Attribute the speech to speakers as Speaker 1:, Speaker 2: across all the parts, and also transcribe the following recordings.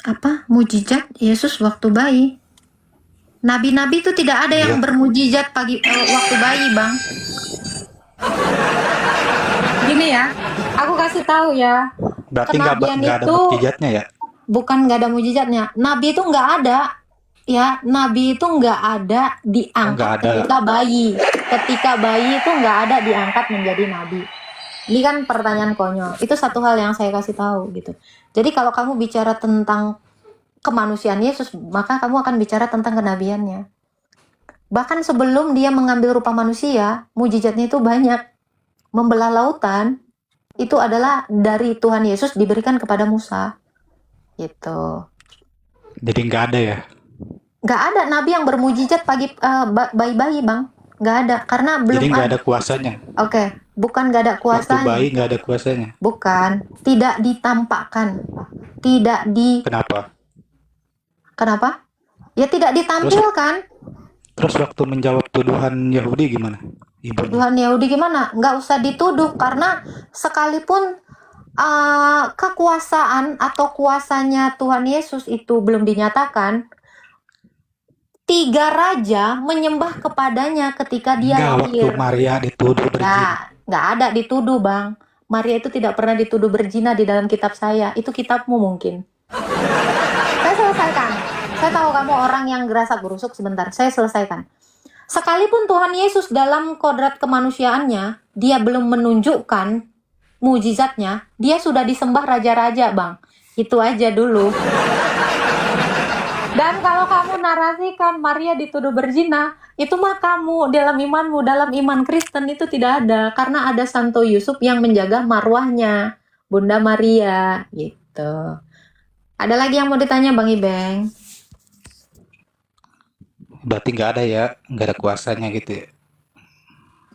Speaker 1: Apa? Mujizat Yesus waktu bayi. Nabi-nabi itu tidak ada yang
Speaker 2: Iya,
Speaker 1: bermujizat waktu bayi, Bang. Gini ya, aku kasih tahu ya.
Speaker 2: berarti
Speaker 1: Kenabian
Speaker 2: nggak ada
Speaker 1: itu
Speaker 2: mukjizatnya ya?
Speaker 1: bukan nggak ada mujizatnya. Nabi itu nggak ada. Ya, nabi itu nggak ada
Speaker 2: Oh, nggak
Speaker 1: diangkat
Speaker 2: ada.
Speaker 1: ketika bayi. Ketika bayi itu nggak ada diangkat menjadi nabi. Ini kan pertanyaan konyol. Itu satu hal yang saya kasih tahu gitu. Jadi kalau kamu bicara tentang kemanusiaan Yesus, maka kamu akan bicara tentang kenabiannya. Bahkan sebelum dia mengambil rupa manusia, mujizatnya itu banyak. Membelah lautan itu adalah dari Tuhan Yesus diberikan kepada Musa. Gitu.
Speaker 2: Jadi nggak ada ya?
Speaker 1: Nggak ada nabi yang bermujizat bayi-bayi, Bang. Nggak ada, karena
Speaker 2: Jadi
Speaker 1: belum
Speaker 2: nggak
Speaker 1: ada.
Speaker 2: ada kuasanya?
Speaker 1: Oke, bukan nggak ada
Speaker 2: Waktu bayi
Speaker 1: kuasanya.
Speaker 2: nggak ada kuasanya?
Speaker 1: Bukan, tidak ditampakkan. Tidak di...
Speaker 2: Kenapa?
Speaker 1: Kenapa? Ya tidak
Speaker 2: Terus
Speaker 1: ditampilkan.
Speaker 2: terus waktu menjawab tuduhan Yahudi gimana? Ibunya.
Speaker 1: Tuduhan Yahudi gimana? Nggak usah dituduh, karena sekalipun kekuasaan atau kuasanya Tuhan Yesus itu belum dinyatakan, 3 raja menyembah kepadanya ketika dia
Speaker 2: Enggak, waktu
Speaker 1: lahir.
Speaker 2: Maria dituduh berzina.
Speaker 1: Ya, nggak ada dituduh, Bang. Maria itu tidak pernah dituduh berzina di dalam kitab saya. Itu kitabmu mungkin. Saya selesaikan. Saya tahu kamu orang yang gerasa gerusuk sebentar. Saya selesaikan. Sekalipun Tuhan Yesus dalam kodrat kemanusiaannya, dia belum menunjukkan mujizatnya, dia sudah disembah raja-raja, Bang. Itu aja dulu. Dan kalau kamu narasikan Maria dituduh berzina, itu mah kamu dalam imanmu, dalam iman Kristen itu tidak ada. Karena ada Santo Yusuf yang menjaga marwahnya, Bunda Maria, gitu. Ada lagi yang mau ditanya, Bang Ibeng?
Speaker 2: Berarti nggak ada ya, nggak ada kuasanya gitu ya?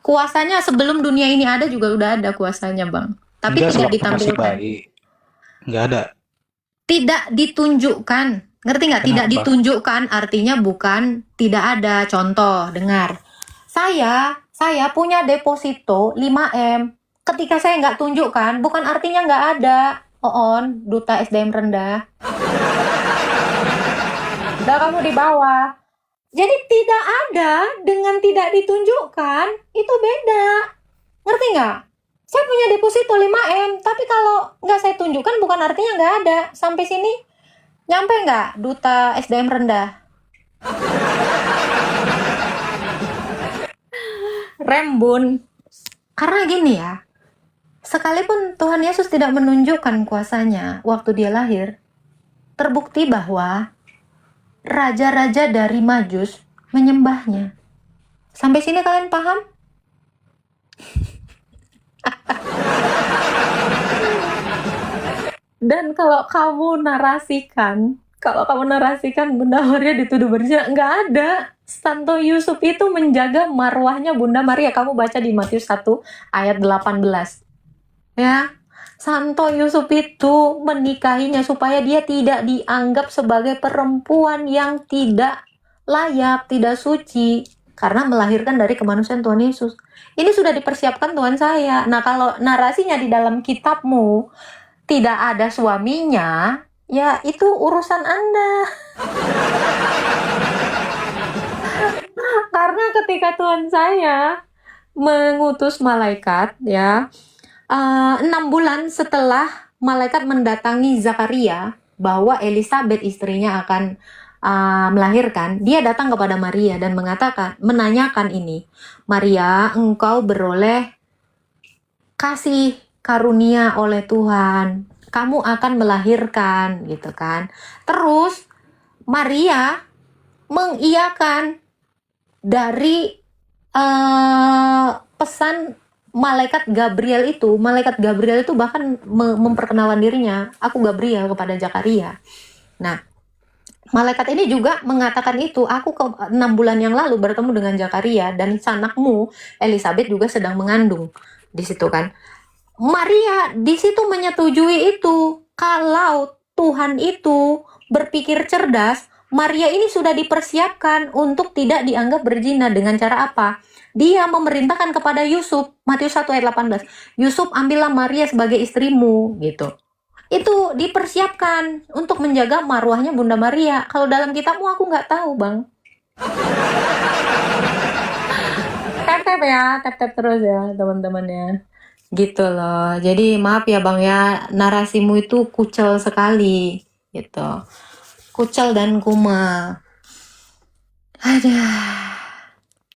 Speaker 1: Kuasanya sebelum dunia ini ada juga udah ada kuasanya, Bang. Tapi
Speaker 2: Enggak,
Speaker 1: tidak
Speaker 2: sewaktu masih
Speaker 1: ditampilkan.
Speaker 2: bayi. Nggak ada.
Speaker 1: Tidak ditunjukkan. Ngerti nggak? Tidak
Speaker 2: Kenapa?
Speaker 1: ditunjukkan artinya bukan tidak ada. Contoh, dengar. Saya punya deposito 5M. Ketika saya nggak tunjukkan, bukan artinya nggak ada. Oon, duta SDM rendah. Udah kamu di bawah. Jadi tidak ada dengan tidak ditunjukkan, itu beda. Ngerti nggak? Saya punya deposito 5M, tapi kalau nggak saya tunjukkan bukan artinya nggak ada. Sampai sini nyampe nggak duta SDM rendah? Rembun. Karena gini ya, sekalipun Tuhan Yesus tidak menunjukkan kuasanya waktu dia lahir, terbukti bahwa raja-raja dari Majus menyembahnya. Sampai sini kalian paham? Dan kalau kamu narasikan Bunda Maria dituduh berzina, nggak ada. Santo Yusuf itu menjaga marwahnya Bunda Maria. Kamu baca di Matius 1 ayat 18. Ya, Santo Yusuf itu menikahinya supaya dia tidak dianggap sebagai perempuan yang tidak layak, tidak suci, karena melahirkan dari kemanusiaan Tuhan Yesus. Ini sudah dipersiapkan Tuhan saya. Nah, kalau narasinya di dalam kitabmu tidak ada suaminya, ya itu urusan Anda. Karena ketika Tuhan saya mengutus malaikat, ya, 6 bulan setelah malaikat mendatangi Zakaria bahwa Elizabeth istrinya akan melahirkan, dia datang kepada Maria dan menanyakan ini, Maria, engkau beroleh kasih karunia oleh Tuhan, kamu akan melahirkan, gitu kan. Terus Maria mengiyakan dari pesan malaikat Gabriel itu bahkan memperkenalkan dirinya, aku Gabriel, kepada Zakaria. Nah, malaikat ini juga mengatakan itu, aku 6 bulan yang lalu bertemu dengan Zakaria dan sanakmu Elizabeth juga sedang mengandung di situ kan. Maria di situ menyetujui itu. Kalau Tuhan itu berpikir cerdas, Maria ini sudah dipersiapkan untuk tidak dianggap berzina. Dengan cara apa? Dia memerintahkan kepada Yusuf, Matius 1 ayat 18, Yusuf, ambillah Maria sebagai istrimu, gitu. itu dipersiapkan untuk menjaga marwahnya Bunda Maria. Kalau dalam kitabmu aku nggak tahu, Bang. Tap-tap ya, tap-tap terus ya teman-teman ya. Gitu loh. Jadi maaf ya Bang ya, narasimu itu kucel sekali gitu. Kucel dan kuma. Ada.